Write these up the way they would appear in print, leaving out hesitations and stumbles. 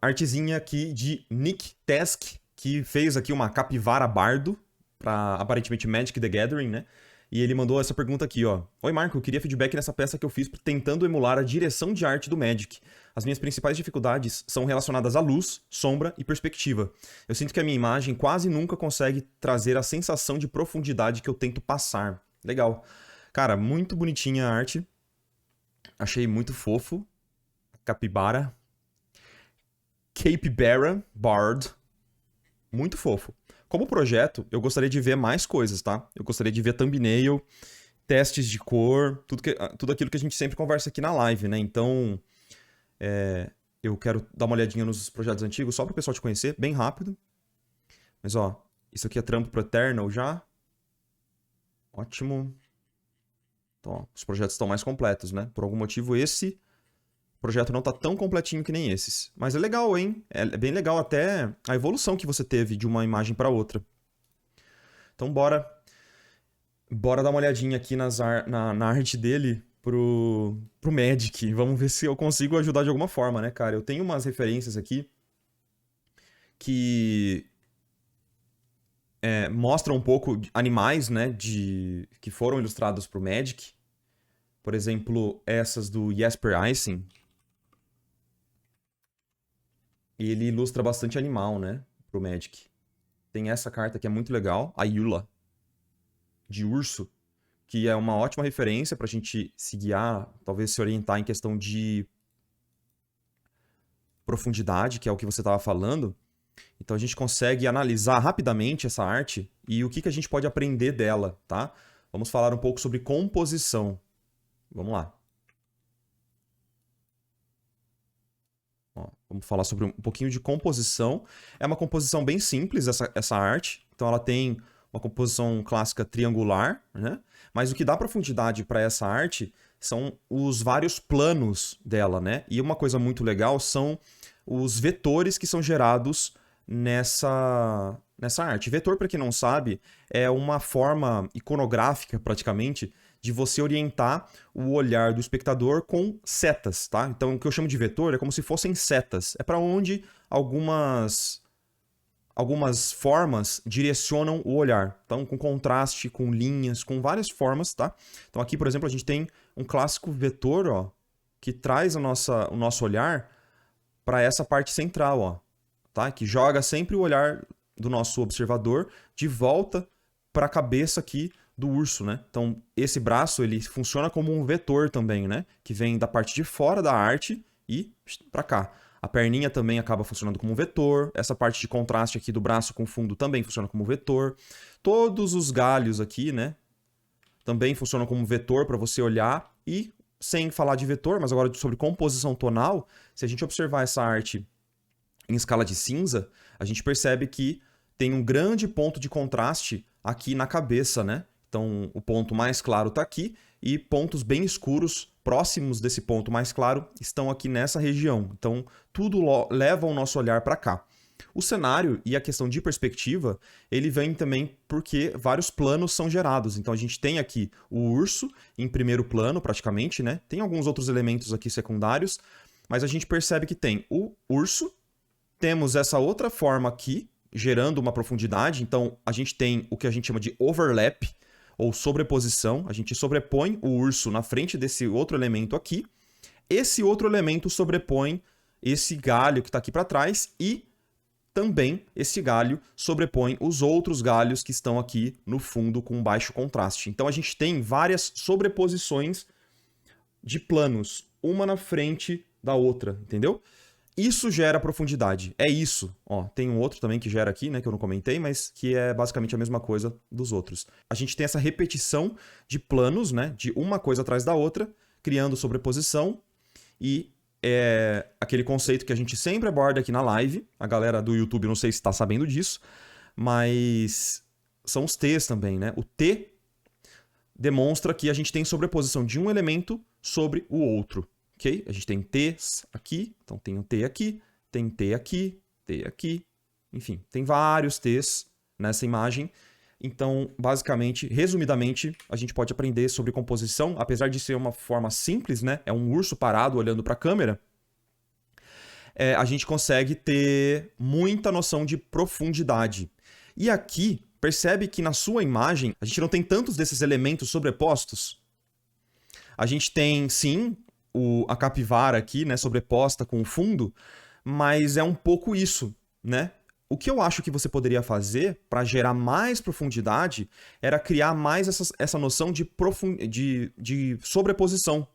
artezinha aqui de Nick Task, que fez aqui uma capivara bardo pra aparentemente Magic the Gathering, né? E ele mandou essa pergunta aqui, ó. Oi, Marco, eu queria feedback nessa peça que eu fiz tentando emular a direção de arte do Magic. As minhas principais dificuldades são relacionadas à luz, sombra e perspectiva. Eu sinto que a minha imagem quase nunca consegue trazer a sensação de profundidade que eu tento passar. Legal. Cara, muito bonitinha a arte. Achei muito fofo. Capibara. Capybara Bard. Muito fofo. Como projeto, eu gostaria de ver mais coisas, tá? Eu gostaria de ver thumbnail, testes de cor, tudo aquilo que a gente sempre conversa aqui na live, né? Então, eu quero dar uma olhadinha nos projetos antigos, só para o pessoal te conhecer, bem rápido. Mas, ó, isso aqui é trampo pro Eternal já. Ótimo. Então, ó, os projetos estão mais completos, né? Por algum motivo, esse projeto não tá tão completinho que nem esses. Mas é legal, hein? É bem legal até a evolução que você teve de uma imagem para outra. Então, bora dar uma olhadinha aqui na arte dele pro Magic. Vamos ver se eu consigo ajudar de alguma forma, né, cara? Eu tenho umas referências aqui que mostram um pouco de animais, né, que foram ilustrados pro Magic. Por exemplo, essas do Jesper Icing. Ele ilustra bastante animal, né, pro Magic. Tem essa carta que é muito legal, a Yula, de urso, que é uma ótima referência pra gente se guiar, talvez se orientar em questão de profundidade, que é o que você estava falando. Então a gente consegue analisar rapidamente essa arte e o que a gente pode aprender dela, tá? Vamos falar um pouco sobre composição. Vamos lá. Ó, vamos falar sobre um pouquinho de composição. É uma composição bem simples, essa arte. Então ela tem uma composição clássica triangular, né? Mas o que dá profundidade para essa arte são os vários planos dela, né? E uma coisa muito legal são os vetores que são gerados nessa arte. Vetor, para quem não sabe, é uma forma iconográfica, praticamente, de você orientar o olhar do espectador com setas, tá? Então, o que eu chamo de vetor é como se fossem setas. É para onde algumas formas direcionam o olhar. Então, com contraste, com linhas, com várias formas, tá? Então, aqui, por exemplo, a gente tem um clássico vetor, ó, que traz o nosso olhar para essa parte central, ó, tá? Que joga sempre o olhar do nosso observador de volta para a cabeça aqui do urso, né? Então, esse braço, ele funciona como um vetor também, né? Que vem da parte de fora da arte e para cá. A perninha também acaba funcionando como um vetor. Essa parte de contraste aqui do braço com fundo também funciona como vetor. Todos os galhos aqui, né? Também funcionam como vetor para você olhar. E, sem falar de vetor, mas agora sobre composição tonal, se a gente observar essa arte em escala de cinza, a gente percebe que tem um grande ponto de contraste aqui na cabeça, né? Então, o ponto mais claro está aqui e pontos bem escuros próximos desse ponto mais claro estão aqui nessa região. Então, tudo leva o nosso olhar para cá. O cenário e a questão de perspectiva, ele vem também porque vários planos são gerados. Então, a gente tem aqui o urso em primeiro plano, praticamente, né? Tem alguns outros elementos aqui secundários, mas a gente percebe que tem o urso, temos essa outra forma aqui, gerando uma profundidade. Então, a gente tem o que a gente chama de overlap, ou sobreposição. A gente sobrepõe o urso na frente desse outro elemento aqui. Esse outro elemento sobrepõe esse galho que está aqui para trás e também esse galho sobrepõe os outros galhos que estão aqui no fundo com baixo contraste. Então, a gente tem várias sobreposições de planos, uma na frente da outra, entendeu? Isso gera profundidade. É isso. Ó, tem um outro também que gera aqui, né, que eu não comentei, mas que é basicamente a mesma coisa dos outros. A gente tem essa repetição de planos, né, de uma coisa atrás da outra, criando sobreposição e aquele conceito que a gente sempre aborda aqui na live. A galera do YouTube não sei se está sabendo disso, mas são os T's também, né? O T demonstra que a gente tem sobreposição de um elemento sobre o outro. Ok? A gente tem T's aqui, então tem um T aqui, tem T aqui, T aqui, enfim, tem vários T's nessa imagem. Então, basicamente, resumidamente, a gente pode aprender sobre composição, apesar de ser uma forma simples, né? É um urso parado olhando para a câmera. a gente consegue ter muita noção de profundidade. E aqui, percebe que na sua imagem, a gente não tem tantos desses elementos sobrepostos? A gente tem, sim, a capivara aqui, né, sobreposta com o fundo, mas é um pouco isso, né? O que eu acho que você poderia fazer para gerar mais profundidade era criar mais essa noção de sobreposição.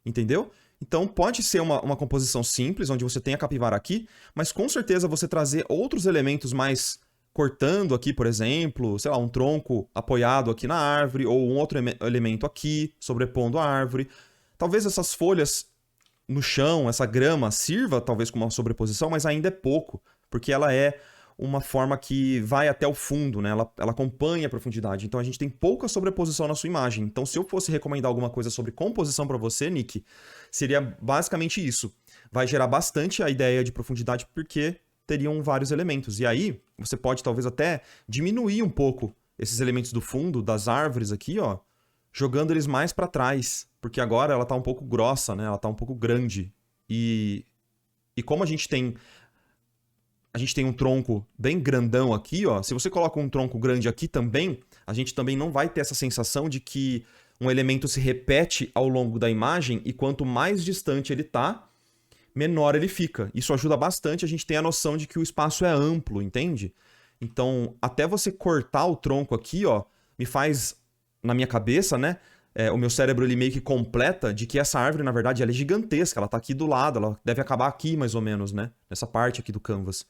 Entendeu? Então pode ser uma composição simples, onde você tem a capivara aqui, mas com certeza você trazer outros elementos mais cortando aqui, por exemplo, sei lá, um tronco apoiado aqui na árvore, ou um outro elemento aqui, sobrepondo a árvore. Talvez essas folhas no chão, essa grama, sirva talvez como uma sobreposição, mas ainda é pouco, porque ela é uma forma que vai até o fundo, né? Ela acompanha a profundidade. Então a gente tem pouca sobreposição na sua imagem. Então se eu fosse recomendar alguma coisa sobre composição para você, Nick, seria basicamente isso. Vai gerar bastante a ideia de profundidade porque teriam vários elementos. E aí você pode talvez até diminuir um pouco esses elementos do fundo, das árvores aqui, ó, jogando eles mais para trás, porque agora ela tá um pouco grossa, né? Ela tá um pouco grande. E como a gente tem um tronco bem grandão aqui, ó. Se você coloca um tronco grande aqui também, a gente também não vai ter essa sensação de que um elemento se repete ao longo da imagem e quanto mais distante ele tá, menor ele fica. Isso ajuda bastante a gente ter a noção de que o espaço é amplo, entende? Então, até você cortar o tronco aqui, ó, me faz, na minha cabeça, né? O meu cérebro ele meio que completa de que essa árvore, na verdade, ela é gigantesca. Ela tá aqui do lado, ela deve acabar aqui, mais ou menos, né? Nessa parte aqui do canvas.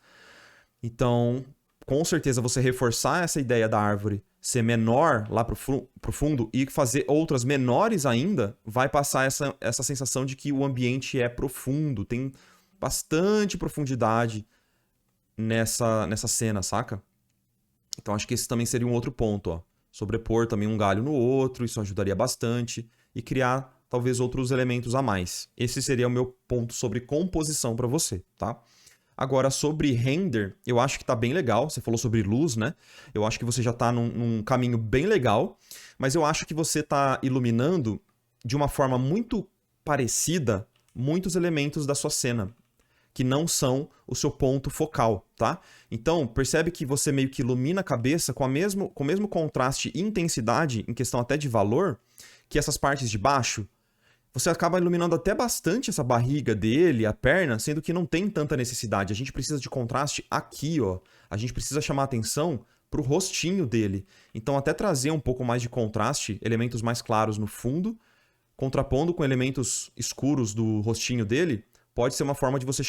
Então, com certeza, você reforçar essa ideia da árvore ser menor lá pro fundo e fazer outras menores ainda, vai passar essa sensação de que o ambiente é profundo, tem bastante profundidade nessa cena, saca? Então, acho que esse também seria um outro ponto, ó. Sobrepor também um galho no outro, isso ajudaria bastante, e criar talvez outros elementos a mais. Esse seria o meu ponto sobre composição para você, tá? Agora, sobre render, eu acho que tá bem legal. Você falou sobre luz, né? Eu acho que você já tá num caminho bem legal, mas eu acho que você tá iluminando de uma forma muito parecida muitos elementos da sua cena, que não são o seu ponto focal, tá? Então, percebe que você meio que ilumina a cabeça com o mesmo contraste e intensidade, em questão até de valor, que essas partes de baixo. Você acaba iluminando até bastante essa barriga dele, a perna, sendo que não tem tanta necessidade. A gente precisa de contraste aqui, ó. A gente precisa chamar atenção pro rostinho dele. Então, até trazer um pouco mais de contraste, elementos mais claros no fundo, contrapondo com elementos escuros do rostinho dele, pode ser uma forma de você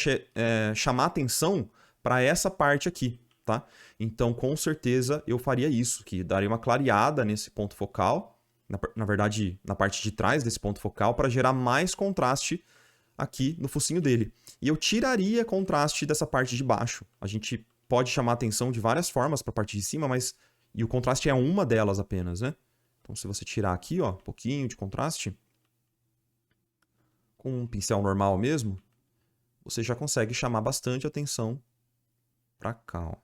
chamar atenção para essa parte aqui, tá? Então, com certeza, eu faria isso, que daria uma clareada nesse ponto focal, na verdade, na parte de trás desse ponto focal, para gerar mais contraste aqui no focinho dele. E eu tiraria contraste dessa parte de baixo. A gente pode chamar atenção de várias formas para a parte de cima, e o contraste é uma delas apenas, né? Então, se você tirar aqui, ó, um pouquinho de contraste, com um pincel normal mesmo, você já consegue chamar bastante atenção para cá, ó.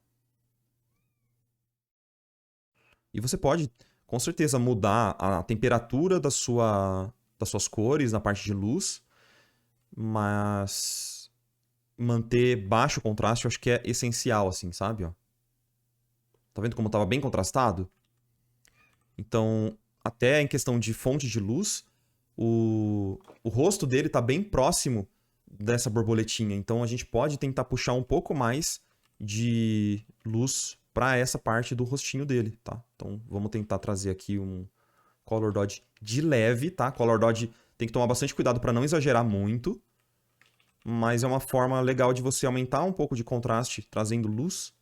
E você pode, com certeza, mudar a temperatura das suas cores na parte de luz, mas manter baixo contraste eu acho que é essencial, assim, sabe? Ó. Tá vendo como estava bem contrastado? Então, até em questão de fonte de luz, o rosto dele tá bem próximo dessa borboletinha. Então, a gente pode tentar puxar um pouco mais de luz para essa parte do rostinho dele, tá? Então, vamos tentar trazer aqui um Color Dodge de leve, tá? Color Dodge tem que tomar bastante cuidado para não exagerar muito, mas é uma forma legal de você aumentar um pouco de contraste, trazendo luz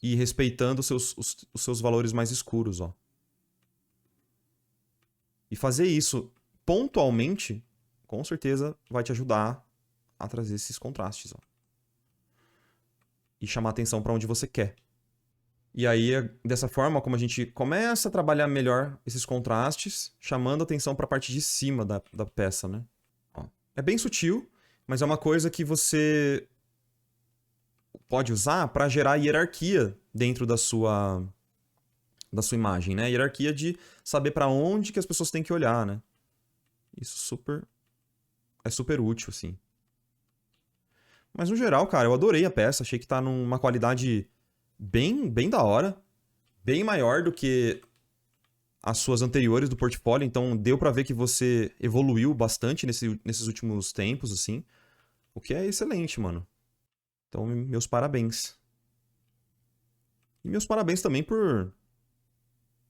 e respeitando os seus valores mais escuros, ó. E fazer isso pontualmente, com certeza, vai te ajudar a trazer esses contrastes, ó. E chamar atenção para onde você quer. E aí, dessa forma, como a gente começa a trabalhar melhor esses contrastes, chamando atenção para a parte de cima da peça, né? Ó. É bem sutil, mas é uma coisa que você pode usar para gerar hierarquia dentro da sua imagem, né? Hierarquia de saber para onde que as pessoas têm que olhar, né? Isso é super útil, assim. Mas no geral, cara, eu adorei a peça. Achei que tá numa qualidade bem da hora. Bem maior do que as suas anteriores do portfólio. Então deu pra ver que você evoluiu bastante nesses últimos tempos, assim. O que é excelente, mano. Então, meus parabéns. E meus parabéns também por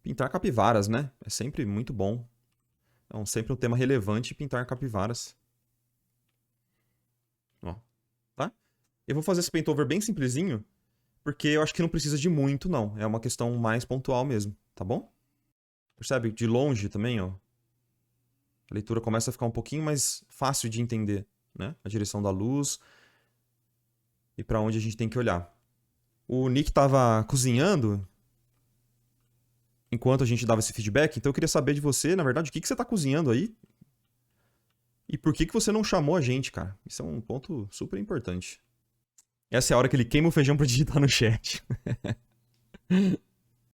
pintar capivaras, né? É sempre muito bom. É sempre um tema relevante pintar capivaras. Ó, tá? Eu vou fazer esse paintover bem simplesinho, porque eu acho que não precisa de muito, não. É uma questão mais pontual mesmo, tá bom? Percebe? De longe também, ó. A leitura começa a ficar um pouquinho mais fácil de entender, né? A direção da luz e pra onde a gente tem que olhar. O Nick tava cozinhando enquanto a gente dava esse feedback, então eu queria saber de você, na verdade, o que você tá cozinhando aí? E por que você não chamou a gente, cara? Isso é um ponto super importante. Essa é a hora que ele queima o feijão pra digitar no chat.